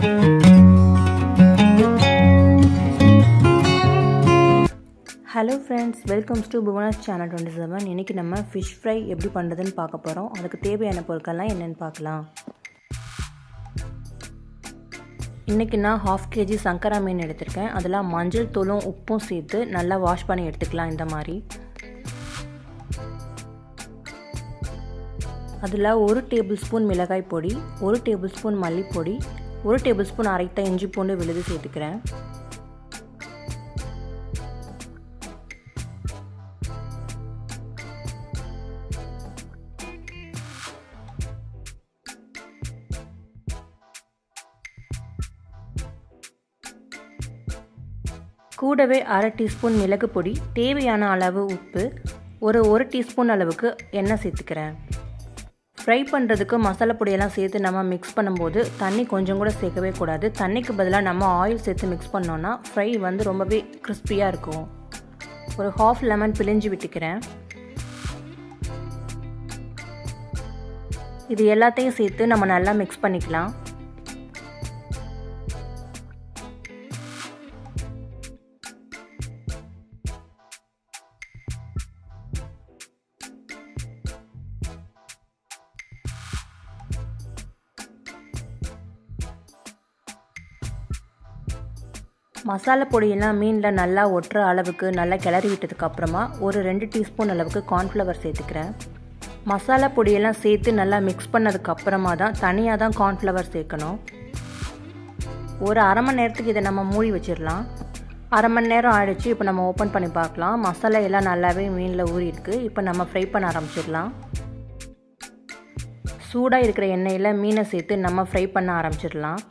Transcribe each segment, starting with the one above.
Hello friends, welcome to Bhuvana's channel 27. இன்னைக்கு நம்ம fish fry எப்படி பண்றதுன்னு பார்க்க போறோம். அதுக்கு தேவையான பொருட்கள்லாம் என்னன்னு பார்க்கலாம். இன்னைக்கு நான் 1/2 kg சங்கரா மீன் எடுத்துர்க்கேன். அதல மஞ்சள் தூளும் உப்பும் சேர்த்து நல்லா வாஷ் பண்ணி எடுத்துக்கலாம் இந்த மாதிரி. அதல 1 டேபிள்ஸ்பூன் மிளகாய் பொடி, 1 டேபிள்ஸ்பூன் மல்லி பொடி, 1 டேபிள்ஸ்பூன் அரைத்த இஞ்சி பூண்டு விழுது சேர்த்துக்கிறேன். கூடவே 1/2 டீஸ்பூன் மிளகு பொடி, தேவையான அளவு உப்பு, ஒரு 1 டீஸ்பூன் அளவுக்கு எண்ணெய் சேர்த்துக்கிறேன். ஃப்ரை பண்ணுறதுக்கு மசாலா பொடியெல்லாம் சேர்த்து நம்ம மிக்ஸ் பண்ணும்போது தண்ணி கொஞ்சம் கூட சேர்க்கவே கூடாது. தண்ணிக்கு பதிலாக நம்ம ஆயில் சேர்த்து மிக்ஸ் பண்ணோன்னா ஃப்ரை வந்து ரொம்பவே கிறிஸ்பியாக இருக்கும். ஒரு 1/2 லெமன் பிழிஞ்சு விட்டுக்கிறேன். இது எல்லாத்தையும் சேர்த்து நம்ம நல்லா மிக்ஸ் பண்ணிக்கலாம். மசாலா பொடியெல்லாம் மீனில் நல்லா ஒட்டுற அளவுக்கு நல்லா கிளறி விட்டதுக்கு அப்புறமா ஒரு 2 டீஸ்பூன் அளவுக்கு கார்ன்ஃப்ளவர் சேர்த்துக்கிறேன். மசாலா பொடியெல்லாம் சேர்த்து நல்லா மிக்ஸ் பண்ணதுக்கு அப்புறமா தான் தனியாக தான் கார்ன்ஃப்ளவர் சேர்க்கணும். ஒரு அரை மணி நேரத்துக்கு இதை நம்ம மூடி வச்சிடலாம். அரை மணி நேரம் ஆயிடுச்சு. இப்போ நம்ம ஓப்பன் பண்ணி பார்க்கலாம். மசாலா எல்லாம் நல்லாவே மீனில் ஊறி இருக்கு. இப்போ நம்ம ஃப்ரை பண்ண ஆரம்பிச்சிடலாம். சூடாக இருக்கிற எண்ணெயில் மீனை சேர்த்து நம்ம ஃப்ரை பண்ண ஆரம்பிச்சிடலாம்.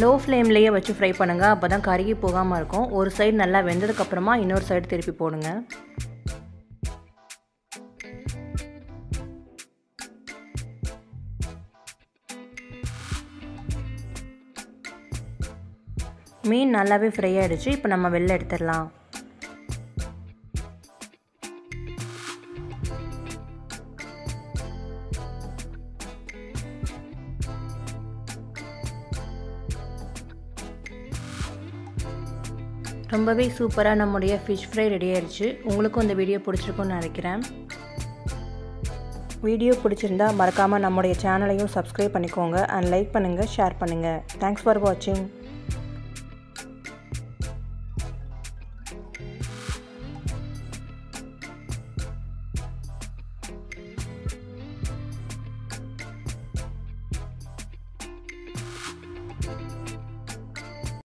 லோ ஃப்ளேம்லேயே வச்சு ஃப்ரை பண்ணுங்கள். அப்போ தான் கருகி போகாமல் இருக்கும். ஒரு சைடு நல்லா வெந்ததுக்கப்புறமா இன்னொரு சைடு திருப்பி போடுங்க. மீன் நல்லாவே ஃப்ரை ஆகிடுச்சு. இப்போ நம்ம வெளில எடுத்துடலாம். ரொம்பவே சூப்பராக நம்முடைய ஃபிஷ் ஃப்ரை ரெடி ஆயிடுச்சு. உங்களுக்கும் இந்த வீடியோ பிடிச்சிருக்குன்னு நினைக்கிறேன். வீடியோ பிடிச்சிருந்தா மறக்காமல் நம்முடைய சேனலையும் சப்ஸ்கிரைப் பண்ணிக்கோங்க அண்ட் லைக் பண்ணுங்கள், ஷேர் பண்ணுங்கள். தேங்க்ஸ் ஃபார் வாட்சிங்.